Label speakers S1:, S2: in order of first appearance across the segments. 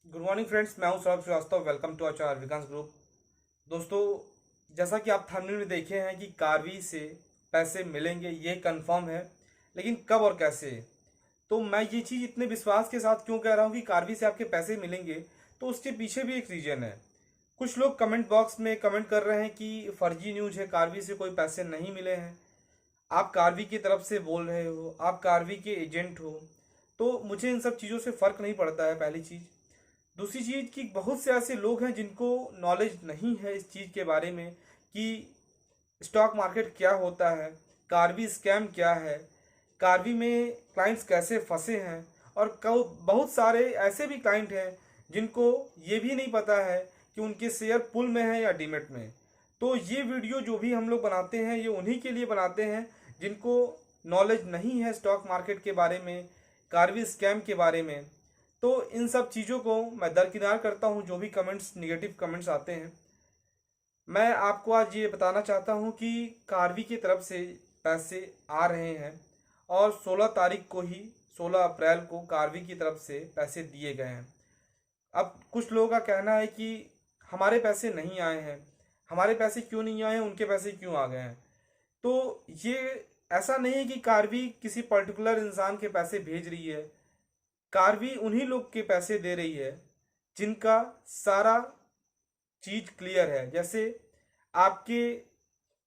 S1: Good morning friends, मैं हूं Saurabh Srivastava. Welcome to our Vikas group. दोस्तों, जैसा कि आप थंबनेल में देखे हैं कि कारवी से पैसे मिलेंगे, ये कंफर्म है, लेकिन कब और कैसे। तो मैं ये चीज़ इतने विश्वास के साथ क्यों कह रहा हूँ कि कारवी से आपके पैसे मिलेंगे, तो उसके पीछे भी एक रीज़न है। कुछ लोग कमेंट बॉक्स में कमेंट कर रहे हैं कि फर्जी न्यूज़ है, कारवी से कोई पैसे नहीं मिले हैं। आप कारवी की तरफ से बोल रहे हो, आप कारवी के एजेंट हो, तो मुझे इन सब चीज़ों से फ़र्क नहीं पड़ता है, पहली चीज़। दूसरी चीज़ कि बहुत से ऐसे लोग हैं जिनको नॉलेज नहीं है इस चीज़ के बारे में कि स्टॉक मार्केट क्या होता है, कारवी स्कैम क्या है, कारवी में क्लाइंट्स कैसे फंसे हैं। और बहुत सारे ऐसे भी क्लाइंट हैं जिनको ये भी नहीं पता है कि उनके शेयर पुल में है या डीमेट में। तो ये वीडियो जो भी हम लोग बनाते हैं, ये उन्हीं के लिए बनाते हैं जिनको नॉलेज नहीं है स्टॉक मार्केट के बारे में, कारवी स्कैम के बारे में। तो इन सब चीज़ों को मैं दरकिनार करता हूँ। जो भी कमेंट्स, निगेटिव कमेंट्स आते हैं, मैं आपको आज ये बताना चाहता हूँ कि कारवी की तरफ से पैसे आ रहे हैं और 16 तारीख को ही, 16 अप्रैल को कारवी की तरफ से पैसे दिए गए हैं। अब कुछ लोगों का कहना है कि हमारे पैसे नहीं आए हैं, हमारे पैसे क्यों नहीं आए हैं, उनके पैसे क्यों आ गए हैं। तो ये ऐसा नहीं है कि कारवी किसी पर्टिकुलर इंसान के पैसे भेज रही है। कारवी उन्हीं लोग के पैसे दे रही है जिनका सारा चीज क्लियर है। जैसे आपके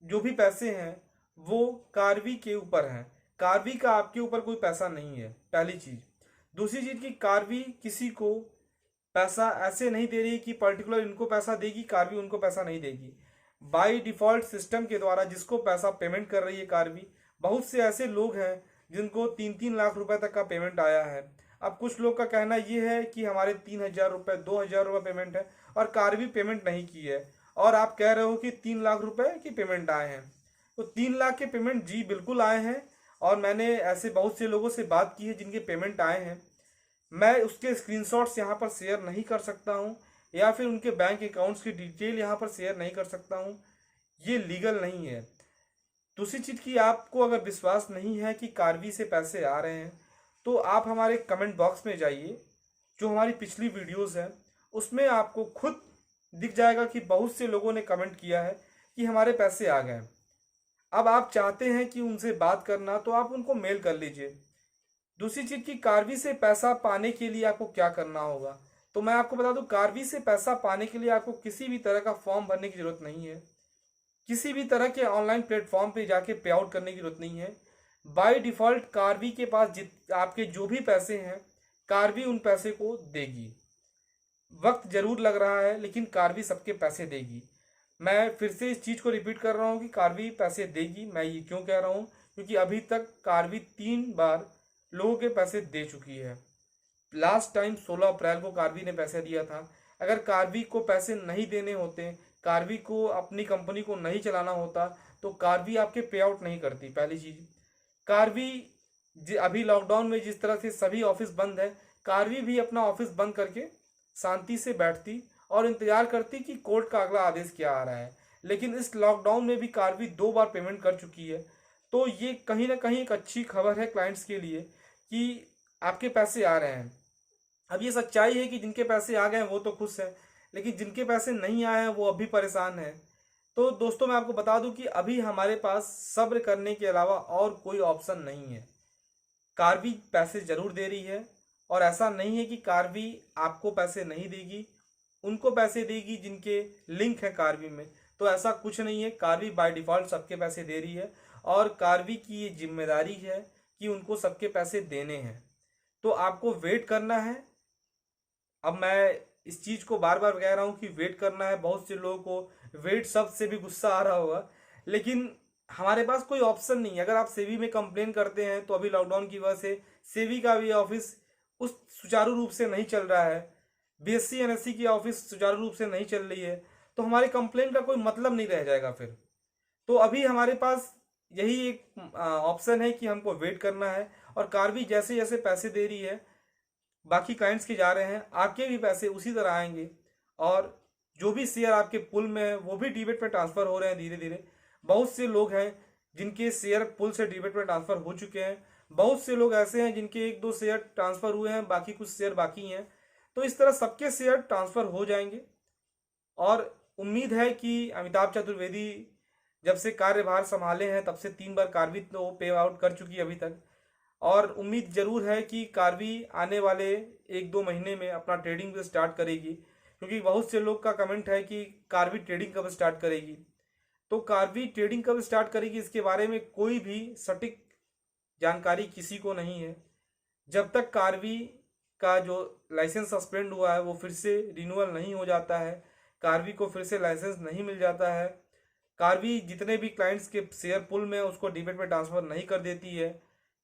S1: जो भी पैसे हैं वो कारवी के ऊपर हैं, कारवी का आपके ऊपर कोई पैसा नहीं है, पहली चीज। दूसरी चीज कि कारवी किसी को पैसा ऐसे नहीं दे रही कि पर्टिकुलर इनको पैसा देगी, कारवी उनको पैसा नहीं देगी। बाय डिफॉल्ट सिस्टम के द्वारा जिसको पैसा पेमेंट कर रही है कारवी, बहुत से ऐसे लोग हैं जिनको 3-3 लाख रुपए तक का पेमेंट आया है। अब कुछ लोग का कहना ये है कि हमारे 3,000 रुपये, 2,000 रुपये पेमेंट है और कारवी पेमेंट नहीं की है, और आप कह रहे हो कि 3 लाख रुपए की पेमेंट आए हैं। तो 3 लाख के पेमेंट जी बिल्कुल आए हैं, और मैंने ऐसे बहुत से लोगों से बात की है जिनके पेमेंट आए हैं। मैं उसके स्क्रीनशॉट्स यहाँ पर शेयर नहीं कर सकता हूँ, या फिर उनके बैंक अकाउंट्स की डिटेल यहाँ पर शेयर नहीं कर सकता हूँ, ये लीगल नहीं है। दूसरी चीज़ कि आपको अगर विश्वास नहीं है कि कारवी से पैसे आ रहे हैं, तो आप हमारे कमेंट बॉक्स में जाइए। जो हमारी पिछली वीडियोस है उसमें आपको खुद दिख जाएगा कि बहुत से लोगों ने कमेंट किया है कि हमारे पैसे आ गए। अब आप चाहते हैं कि उनसे बात करना, तो आप उनको मेल कर लीजिए। दूसरी चीज़ कि कारवी से पैसा पाने के लिए आपको क्या करना होगा, तो मैं आपको बता दूं, कारवी से पैसा पाने के लिए आपको किसी भी तरह का फॉर्म भरने की ज़रूरत नहीं है, किसी भी तरह के ऑनलाइन प्लेटफॉर्म पे जाके पे आउट करने की जरूरत नहीं है। बाय डिफ़ॉल्ट कारवी के पास जित आपके जो भी पैसे हैं, कारवी उन पैसे को देगी। वक्त जरूर लग रहा है, लेकिन कारवी सबके पैसे देगी। मैं फिर से इस चीज़ को रिपीट कर रहा हूँ कि कारवी पैसे देगी। मैं ये क्यों कह रहा हूँ, क्योंकि अभी तक कारवी 3 बार लोगों के पैसे दे चुकी है। लास्ट टाइम 16 अप्रैल को कारवी ने पैसे दिया था। अगर कारवी को पैसे नहीं देने होते, कारवी को अपनी कंपनी को नहीं चलाना होता, तो कारवी आपके पे आउट नहीं करती, पहली चीज़। कारवी अभी लॉकडाउन में जिस तरह से सभी ऑफिस बंद है, कारवी भी अपना ऑफिस बंद करके शांति से बैठती और इंतजार करती कि कोर्ट का अगला आदेश क्या आ रहा है। लेकिन इस लॉकडाउन में भी कारवी 2 बार पेमेंट कर चुकी है। तो ये कहीं ना कहीं एक अच्छी खबर है क्लाइंट्स के लिए कि आपके पैसे आ रहे हैं। अब ये सच्चाई है कि जिनके पैसे आ गए हैं वो तो खुश हैं, लेकिन जिनके पैसे नहीं आए हैं वो अभी परेशान हैं। तो दोस्तों, मैं आपको बता दूं कि अभी हमारे पास सब्र करने के अलावा और कोई ऑप्शन नहीं है। कारवी पैसे जरूर दे रही है, और ऐसा नहीं है कि कारवी आपको पैसे नहीं देगी, उनको पैसे देगी जिनके लिंक है कारवी में। तो ऐसा कुछ नहीं है, कारवी बाय डिफ़ॉल्ट सबके पैसे दे रही है, और कारवी की ये जिम्मेदारी है कि उनको सबके पैसे देने हैं। तो आपको वेट करना है। अब मैं इस चीज़ को बार बार कह रहा हूँ कि वेट करना है। बहुत से लोगों को वेट शब्द से भी गुस्सा आ रहा होगा, लेकिन हमारे पास कोई ऑप्शन नहीं है। अगर आप सेवी में कंप्लेन करते हैं, तो अभी लॉकडाउन की वजह से सेवी का भी ऑफिस उस सुचारू रूप से नहीं चल रहा है, बीएससी एनएससी की ऑफिस सुचारू रूप से नहीं चल रही है, तो हमारे कंप्लेन का कोई मतलब नहीं रह जाएगा फिर। तो अभी हमारे पास यही एक ऑप्शन है कि हमको वेट करना है। और कारवी जैसे जैसे पैसे दे रही है, बाकी क्लाइंट्स के जा रहे हैं, आपके भी पैसे उसी तरह आएंगे। और जो भी शेयर आपके पुल में है वो भी डीबेट में ट्रांसफ़र हो रहे हैं धीरे धीरे। बहुत से लोग हैं जिनके शेयर पुल से डीबेट में ट्रांसफ़र हो चुके हैं। बहुत से लोग ऐसे हैं जिनके 1-2 शेयर ट्रांसफ़र हुए हैं, बाकी कुछ शेयर बाकी हैं। तो इस तरह सबके शेयर ट्रांसफ़र हो जाएंगे और उम्मीद है कि अमिताभ चतुर्वेदी जब से कार्यभार संभाले हैं तब से 3 बार कार्वी तो पे आउट कर चुकी है अभी तक। और उम्मीद जरूर है कि कार्वी आने वाले 1-2 महीने में अपना ट्रेडिंग भी स्टार्ट करेगी, क्योंकि बहुत से लोग का कमेंट है कि कार्वी ट्रेडिंग कब स्टार्ट करेगी। तो कार्वी ट्रेडिंग कब स्टार्ट करेगी इसके बारे में कोई भी सटीक जानकारी किसी को नहीं है। जब तक कार्वी का जो लाइसेंस सस्पेंड हुआ है वो फिर से रिन्यूअल नहीं हो जाता है, कार्वी को फिर से लाइसेंस नहीं मिल जाता है, कार्वी जितने भी क्लाइंट्स के शेयर पुल में उसको डीमेट में ट्रांसफ़र नहीं कर देती है,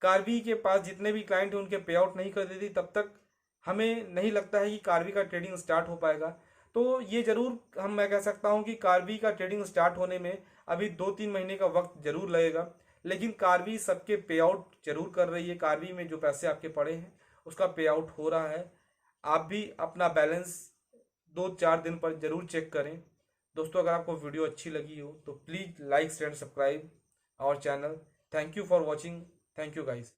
S1: कार्वी के पास जितने भी क्लाइंट हैं उनके पे आउट नहीं कर देती, तब तक हमें नहीं लगता है कि कार्वी का ट्रेडिंग स्टार्ट हो पाएगा। तो ये ज़रूर मैं कह सकता हूँ कि कार्वी का ट्रेडिंग स्टार्ट होने में अभी 2-3 महीने का वक्त ज़रूर लगेगा, लेकिन कार्वी सबके पे आउट जरूर कर रही है। कार्वी में जो पैसे आपके पड़े हैं उसका पे आउट हो रहा है। आप भी अपना बैलेंस 2-4 दिन पर ज़रूर चेक करें। दोस्तों, अगर आपको वीडियो अच्छी लगी हो तो please like share subscribe our channel. Thank you for watching. Thank you guys.